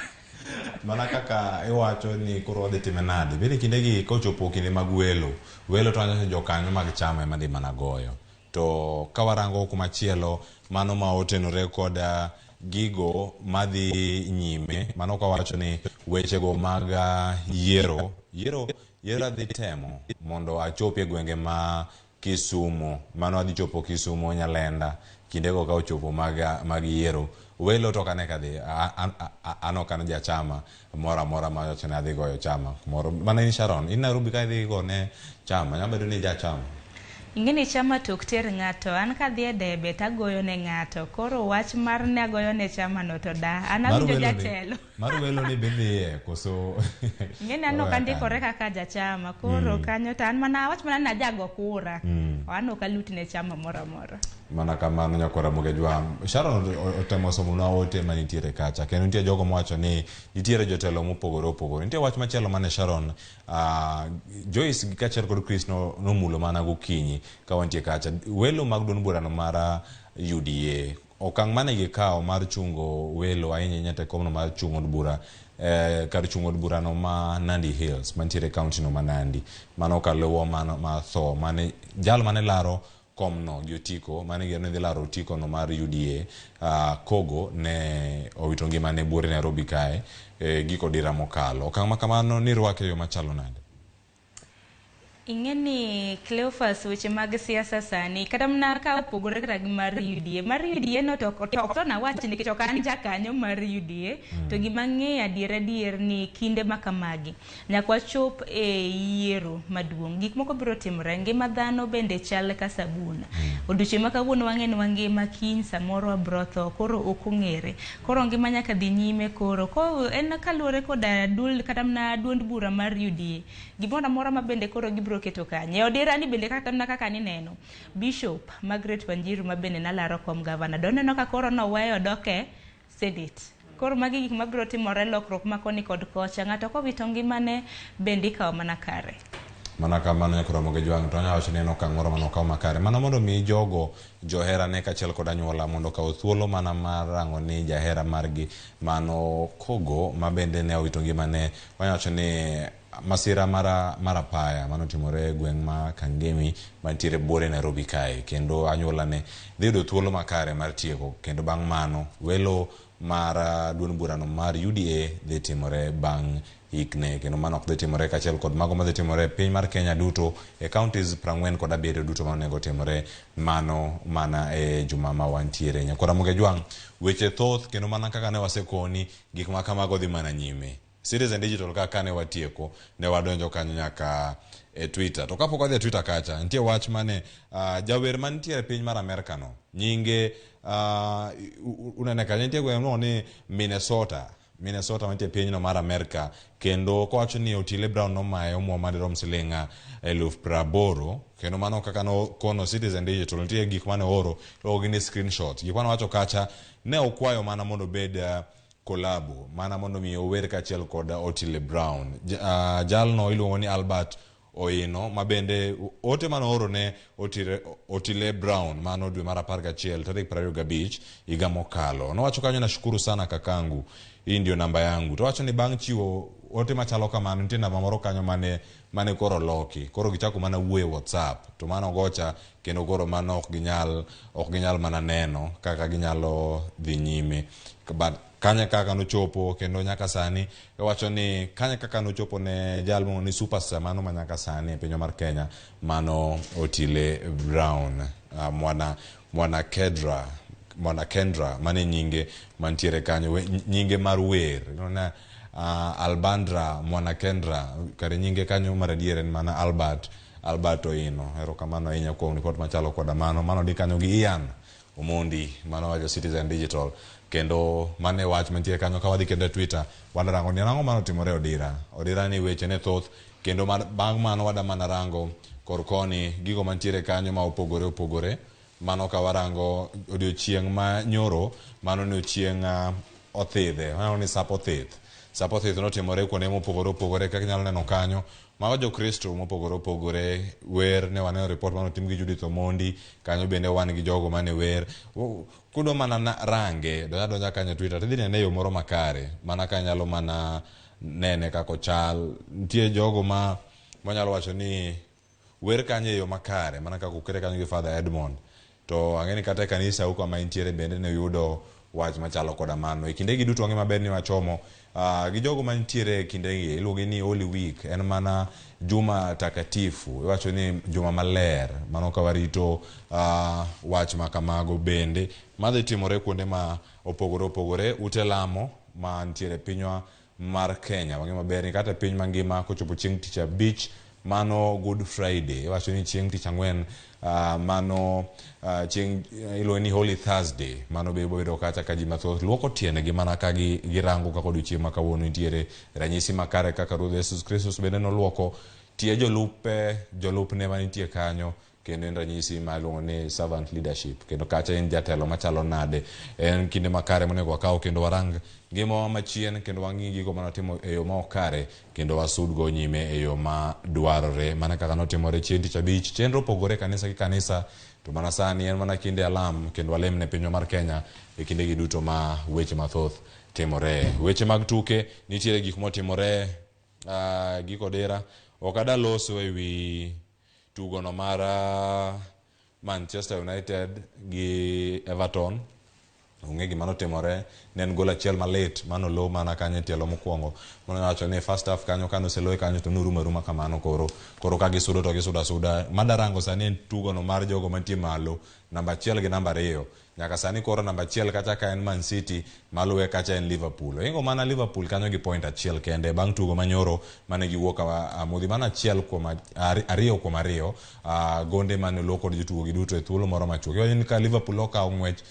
Mana kaka iwacho ni koro wadhi time nade bende kindegi kochopo kinde mag welo to anyaso jokanyo mag chama ema dhi mana goyo. To kawarango kumachielo mano ma otenore koda gigo madhi nyime mano kawacho ni wechego mag yiero yera dhi temo mondo achopi e gwenge ma Kisumu, mano adhi chopo Kisumu, Nyalenda, kindego ka ochopo mag yiero. Welo to kane kadhi, ano kan jachama mora ma chane adhi goyo chama. Mana in Sharon, in Nairobi ka idhi go ne chama, nyambedo ni jachama. Ingeni chama tok ter ng'ato, an kadhi e debe tagoyo ne ng'ato, koro wach mar ne agoyo ne chama no to da, an awinjo jatelo. Mar welo ni bende koso. Ingeni an ok andikore kaka jachama, koro kanyo to an mana wach mana najago kura, an ok alut ne chama mora mora. Mana kamano nyakora Ramogi Jwang. Sharon otemo somo na ote manitiere kacha, kendo nitie jogo mwacho ni nitiere jotelo mopogore. Nitie wach machielo mane Sharon, Joyce gi kachiel kod Chris nomulo mana gokinyi ka wantie kacha. Welo mag duond burano mar UDA, okang' mane gikawo mar chungo welo ahinya nyate komno mar chungo bura kar chungo burano ma Nandi Hills mantiere county no ma Nandi, mano kalewo ma tho mane jal mane laro komno gi otiko mane gerne dhi laro otiko no mar UDA Kogo ne owito ngimane buore Nairobi kae giko dira mokalo. Okang' makamano ni rwake yo machalo nade? Ingeni Cleophas weche mag siasa sani kata mna ka opogore kata gi mar UDA no to na wach nikech ok an jakanyo mar UDA to gima ng'eyo adier ni kinde makamagi nyakwa chop e yiero maduong' gik moko biro timore, ngima dhano bende chal ka sabun. Odiochieng' ma kawuono wang'e ni wangima kiny samoro abrotho, koro ok ong'ere, koro ngima nyaka dhi nyime. Koro en kaluwore koda dul kata mna duond bura mar UDA gimoro amora ma bende koro gibiro keto kanye odira ni bende kata mna kaka ni neno Bishop Margaret Wanjiru ma bende nalaro kom gavana doneno ka koro noweyo doke Senate. Koro magi gik mabiro timore lokruok makoni kod kocha, ng'ato kowito ngimane bende ikawo mana kare. Mana kamano nyakora Ramogi Jwang to nyawacho ni en okang' moro mano kawo makare mana mondo mi jogo johera ne kachiel kod anyuola mondo kaw thuolo mana mar rango ni jahera margi mano Kogo ma bende ne owito ngimane. Wanyawacho ni masira mara paya mano timore gweng' ma Kangemi mantiere buore Nairobi kae, kendo anyuola ne dhi yudo thuolo makare mar tieko, kendo bang' mano welo mar duond burano mar UDA dhi timore bang' hikne, kendo mano ok dhi timore kachiel kod mago madhi timore piny mar Kenya duto e counties 47 duto manego timore mano mana e juma ma wantiere. Nyakora Ramogi Jwang, weche thoth kendo mana kaka ne wasekoni gik ma kamago dhi mana nyime. Citizen Digital kaka ne watieko ne wadonjo kanyo nyaka e Twitter. To kapok wadhi e Twitter kacha, nitie wach mane jawer mantiere piny mar Amerika no, nyinge unene kanyo nitie gweng' ni Minnesota mantiere piny no mar Amerika, kendo kowacho ni Otile Brown nomaye omuom madirom silinga 80,000, kendo mano kaka no kono Citizen Digital nitie gik mane oro logo ni screenshot. Gik mane wacho kacha ne okwayo mana mondo bed kolabo mana mondo mi ower kachiel kod Otile Brown. Jalno iluongo ni Albert Oino ma bende ote mano oro ne Otile Brown mano dwe mar 11 tarik 25 higa mokalo. Nowacho kanyo, nashukuru sana kakangu, hii ndio namba yangu. To wacho ni bang' chiwo ote machalo kamano nitie namba moro kanyo mane koro loki, koro gichako mana wuoyo WhatsApp, to mano gocha kendo koro mano ok ginyal mana neno kaka ginyalo dhi nyime. But kanya kaka nochopo kendo nyaka sani wacho ni kanya kaka nochopo ne jalmo ni superstar mano ma nyaka sani e piny mar Kenya mano Otile Brown, mwana Kendra mane nyinge mantiere kanyo, nyinge mar wer na Albandra mwana Kendra, kare nyinge kanyo mar adier en mana Albert Oino. Erokamano ahinya kuom report machalo koda mano di kanyo gi Ian Omondi mano wacho Citizen Digital, kendo mane wach mantie kanyo ka wadhi kendo Twitter wanarango ni rango mano timore odira ni weche ne thoth, kendo bang' mano wada mana rango korkoni gigo mantiere kanyo ma opogore mano ka warango odiochieng' ma nyoro mano ne ochieng' othidhe, mano ni Sapothith notimore kuonde mopogore kaka nyalo neno kanyo mago jokristo mopogore wer ne waneno report mano tim gi Judith Omondi kanyo, bende wan gi jogo mane wer kudo mana range donja kanyo Twitter tidhi nene yo moro makare mana ka nyalo mana nene kako chal. Nitie jogo manyalo wacho ni wer kanyo yo makare mana kako kere kanyo gi Father Edmond, to ang'eni kata kanisa huko ma intiere bende ne yudo wach machalo koda mano. E kinde gi duto ng'e maber ni wachomo gi jogo mantiere kinde gi iluonge ni Holy Week, en mana juma takatifu, iwacho ni juma maler, mano ka warito wach makamago bende madhi timore kuonde ma opogore opogore, ute lamo mantiere pinywa mar Kenya. Wang'e maber ni kata piny mangima kochopo chieng' tich abich, mano Good Friday, iwacho ni chieng' tich ang'wen mano chieng' iluonge ni Holy Thursday, mano be bedo kata ka ji mathoth luoko tiendegi mana ka girango kaka odiochieng' ma kawuono nitiere ranyisi makare kaka Ruoth Yesus Kristus bende noluoko tie jolupne manitie kanyo, kendo en ranyisi maluongo ni servant leadership, kendo kacha en jatelo machalo nade. En kinde makare monego wakaw kendo warang ngimawa machien, kendo wang'i gigo manatimo e yo ma okare, kendo wasudgo nyime e yo ma dwarore, mana kaka notimore chieng' tich abich. Chenro opogore kanisa gi kanisa, to mana sani en mana kinde alam, kendo walem ne pinywa mar Kenya e kinde gi duto ma weche mathoth timore. Weche mag tuke nitiere gik motimore giko dera. Ok adal loso e wi tugono mar Manchester United gi Everton. Ung'e gima notimore, ne en gol achiel malit manolo mana kanyo e tielo mokwongo. Mano wacho ni first half kanyo kano seloe kanyo to nuruma kamano, koro ka gisudo to gisuda suda. Madarango sani en tugono mar jogo mantie malo, namba 1 gi namba 2. Nyaka sani koro namba 1 kacha ka en Man City, maluwe kacha en Liverpool. Ingo mana Liverpool kanyo gi point 1 kende bang' tugo manyoro mane giwuok amodhi mana 2 kuom 2. Gonde mane loko kod jotugo gi duto e thuolo moro machuok. Iwacho ni ka Liverpool okawo ng'wech,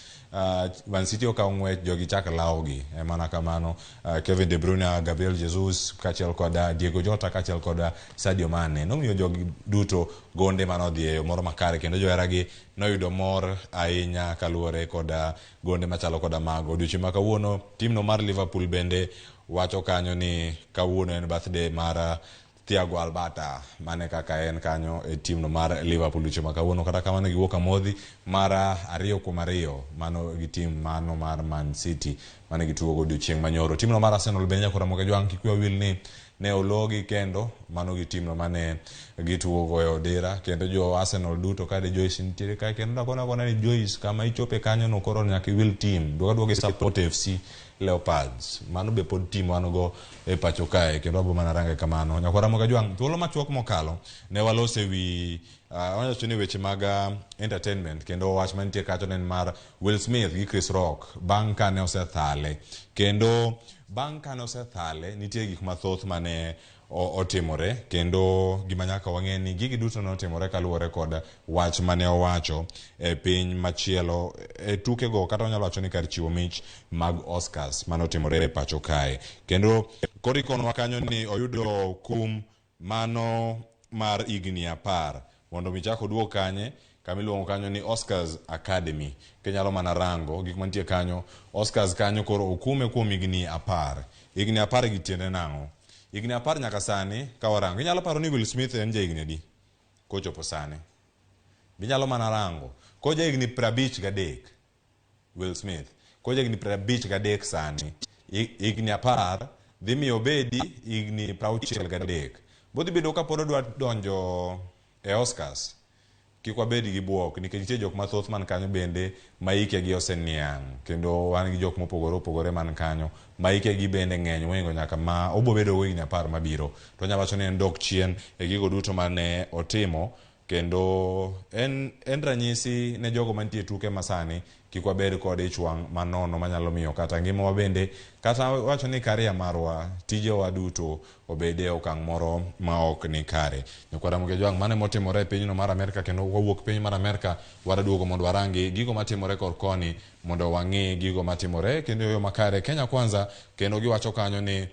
Man City okawo ng'wech, jogi chak lawogi. Mana kamano Kevin De Bruyne, Gabriel Jesus kachiel kod Diego Jota kachiel kod Sadio Mane nomiyo jogi duto gonde manodhi e yo moro makare, kendo joheragi noyudo mor ahinya kaluwore kod gonde machalo koda mago. Odiochieng' ma kawuono timno mar Liverpool bende wacho kanyo ni kawuono en birthday mar Thiago Alberta, mane kaka en kanyo e timno mar Liverpool odiochieng' ma kawuono. Kata kamano giwuok amodhi mar 2-2, mano gi tim mano mar Man City mane gitugo odiochieng' manyoro. Timno mar Arsenal bende nyaka Ramogi jwang' kik wil ni ne ologi, kendo mano gi timno mane gitugo goyo dera, kendo jo Arsenal duto kade Joyce nitiere kae, kendo nakona ni Joyce kama ichope kanyo no koro nyaka wil tim duogi support FC Leopards, mano be pod tim wanogo e pacho kae, kendo abo mana range kamano. Nyaka Ramogi jwang' thuolo machuok mokalo ne walose wi wanyacho ni weche mag entertainment, kendo wach manitie kacho nen mar Will Smith gi Chris Rock bang' kane osethale, kendo bang' kane osethale nitie gik mathoth mane otimore, kendo gima nyaka wang'e ni gigi duto notimore kaluwore kod wach mane owacho e piny machielo e tuke go, kata wanyalo wacho ni kar chiwo mich mag Oscars manotimore e pacho kae. Kendo korikonwa kanyo ni oyudo kum mano mar higni 10 mondo michako oduog kanye kamiluongo kanyo ni Oscars Academy. Kenyalo mana rango gik mantie kanyo. Oscars kanyo koro okume kuom higni 10. Higni 10 gi tiende nang'o? Higni 10 nyaka sani ka warango, inyalo paro ni Will Smith en ja higni adi kochopo sani? Binyalo mana rango ko ja higni 53. Will Smith ko ja higni 53 sani, higni 10 dhi miyo bedi higni 63. Bodhi bedo ka pod odwa donjo e Oscars, kik wabedi gi buok, nikech nitie jok mathoth man kanyo bende ma hikegi oseniang', kendo wan gi jok mopogore opogore man kanyo ma hikegi bende ng'eny mohingo nyaka ma obo bedo go higni 10 mabiro. To nyalo wacho ni en dok chien e gigo duto mane otimo, kendo en ranyisi ne jogo mantie tuke masani kik wabed kod ich wang' manono manyalo miyo kata ngimawa bende, kata wacho ni karia marwa, tijewa duto obede e okang' moro ma ok ni kare. Nyaka Ramogi jwang' mane motimore e pinyno mar Amerika, kendo wawuok piny mar Amerika waraduogo mondo warangi gigo matimore kor koni, mondo wang'i gigo matimore kendo yo makare. Kenya kwanza, kendo giwacho kanyo ni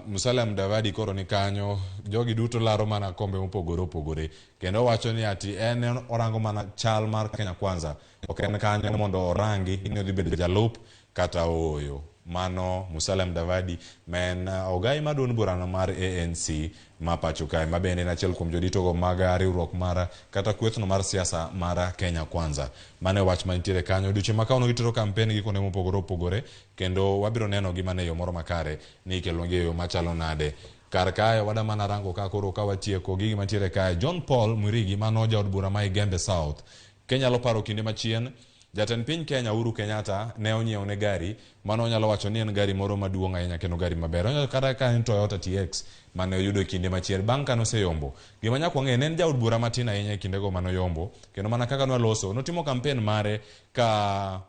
Musalia Mudavadi koro ni kanyo, jogi duto laro mana kombe mopogore opogore, kendo wacho ni ati en orango mana chal mar Kenya kwanza, ok en kanyo mondo orangi ni odhi bedo jalup kata oyo. Mano Musalia Mudavadi men ogai maduon burano mar ANC ma pacho kae, ma bende en achiel kuom jodito mag riwruok mar kata kwethno mar siasa mar Kenya kwanza. Mane wach manitiere kanyo. Odiochieng' ma kawuono gitero kampen gi kuonde mopogore opogore, kendo wabiro neno gima ne yo moro makare ni ikelonegi e yo machalo nade. Kar kae wada mana rango ka koro ka watieko gigi mantiere kae. John Paul Mwirigi mano jaod bura ma Igembe South, kenyalo paro kinde machien Jatend piny Kenya Uhuru Kenyatta ne onyiewo ne gari mano onyalo wacho ni en gari moro maduong' ahinya kendo gari maber. Onyalo kata ka en Toyota TX mane oyudo kinde machiel bang' ka noseyombo. Gima nyaka wang'e ne en jaod bura matin ahinya e kindego mano yombo kendo mana kaka nwaloso notimo kampen mare ka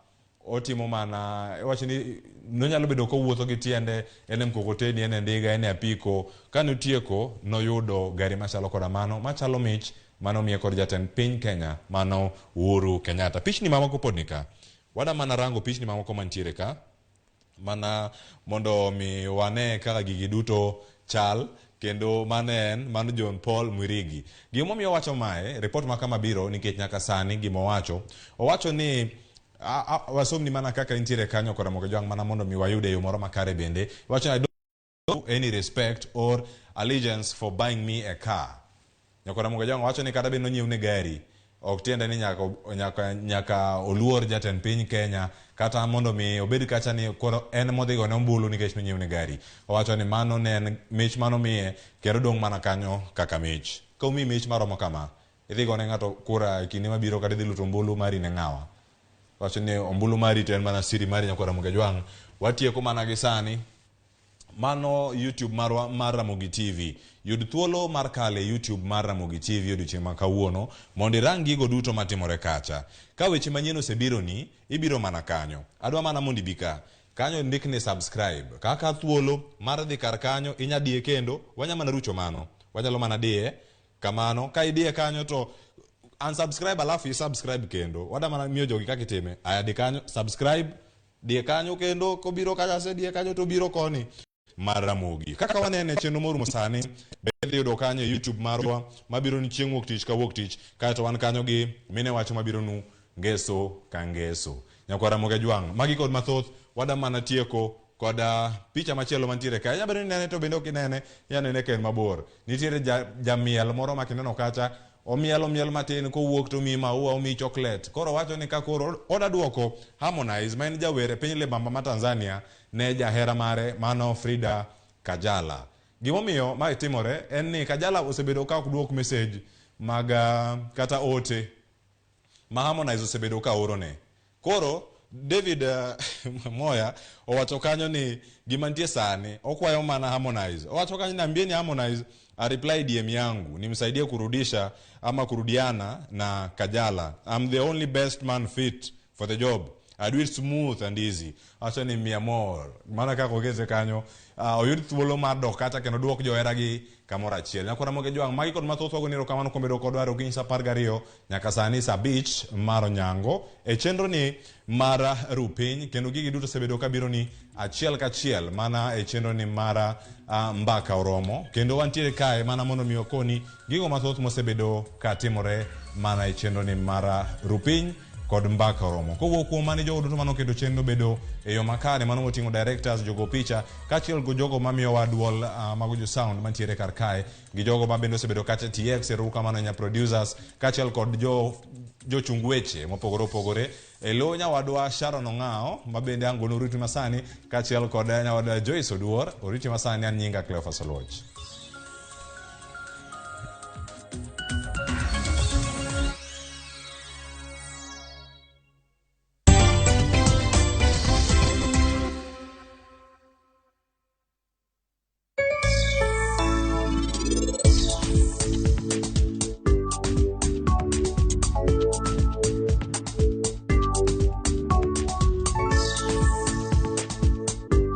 otimo mana wacho ni nonyalo bedo kowuotho gi tiende en mkokoteni en ndiga en apiko ka notieko noyudo gari machalo koda mano machalo mich mano miye kod jatend piny Kenya mano Uhuru Kenyatta. Pichni mamoko pod nika. Wada mana rango pichni mamoko mantiere ka mana mondo mi wane kaka gigi duto chal kendo mano John Paul Mwirigi. Gimo miyo wacho mae report makama biro nikech nyaka sani gimo owacho ni wasomni mana kaka intiere kanyo kod Ramogi Jwang mana mondo mi wayude yo moro makare bende. Wacho I don't have any respect or allegiance for buying me a car. Nyakora Ramogi Jwang wacho ni kata bende nonyiew ne gari ok tiende ni nyaka oluor jatend piny Kenya kata mondo mi obed kacha ni koro en modhi go ne ombulu nikech nonyiew ne gari. Owacho ni mano ne en mich mano miye kero dong mana kanyo kaka mich. Ka umi mich maromo kama idhi go ne ng'ato kura kinde mabiro kata idhi luto ombulu mari ne ng'awa. Wacho ni ombulu mari to en mana siri mari Nyakora Ramogi Jwang. Watieko mana gi sani mano YouTube marwa mar Ramogi TV. Yud thuolo mar kale YouTube mar Ramogi TV odiochieng' ma kawuono mondo irang gigo duto matimore kacha. Ka weche manyien osebiro ni ibiro mana kanyo. Adwa mana mondo ibika kanyo ndik ni subscribe. Kaka thuolo mar dhi kar kanyo inyadie kendo wanya mana rucho mano. Wanyalo mana die kamano ka idie kanyo to unsubscribe alafu isubscribe kendo. Wada mana miyo jogi kaka itime. Aya di kanyo subscribe die kanyo kendo kobiro kacha se die kanyo to biro koni mar Ramogi. Kaka wanene chenro morumo sani bende yudo kanyo YouTube marwa mabiro ni chieng' wuok tich ka wuok tich kaeto wan kanyo gi mine wacho mabiro nu ngeso ka ngeso. Nyakora Ramogi Jwang magi kod mathoth wada mana tieko koda picha machielo mantiere ka ya bende nene to bende ok inene ya nene ken mabor. Nitiere jamiel moro makineno kacha omiel matin kowuok to mi maua omi chocolate. Koro wacho ni ka koro oda duoko Harmonize ma en jawere piny Libamba ma Tanzania ne jahera mare mano Frida Kajala. Gimomiyo ma itimore en ni Kajala osebedo ka ok duok message mag kata ote ma Harmonize osebedo ka orone. Koro David Moya owacho kanyo ni gimantie sani okwayo mana Harmonize. Owacho kanyo niambieni Harmonize a reply DM yangu nimsaidie kurudisha ama kurudiana na Kajala. I'm the only best man fit for the job. I do it smooth and easy. Acho ni mi amor. Mana kako geze kanyo. Oyud thuolo mar dok kata kendo duok johera gi kamoro achiel. Nyakora Ramogi Jwang magi kod mathoth wago niro kamano kombedo kodwa okinyi sa 12 nyaka sani sa 5 mar onyango. E chenro ni mara rupiny kendo gigi duto sebedo kabiro ni achiel kachiel mana e chenro ni mara mbaka oromo. Kendo wantiere kae mana mondo mi okoni gigo mathoth mosebedo katimore mana e chenro ni mara rupiny kod mbaka oromo. Kowuok kuom mani jogo duto mano kendo chenro bedo e yo makare mano moting'o directors, jogo picha, kachiel go jogo mamiyo wa duol mago jo sound mantiere kar kae, gi jogo mabende osebedo kacha TX eruka mano nya producers, kachiel kod jo chung weche mopogore opogore. Elo nyawadwa Sharon Ong'ao mabende angono oriti masani, kachiel kod nyawadwa Joyce Oduor oriti masani an nyinga Cleophas Oluoch.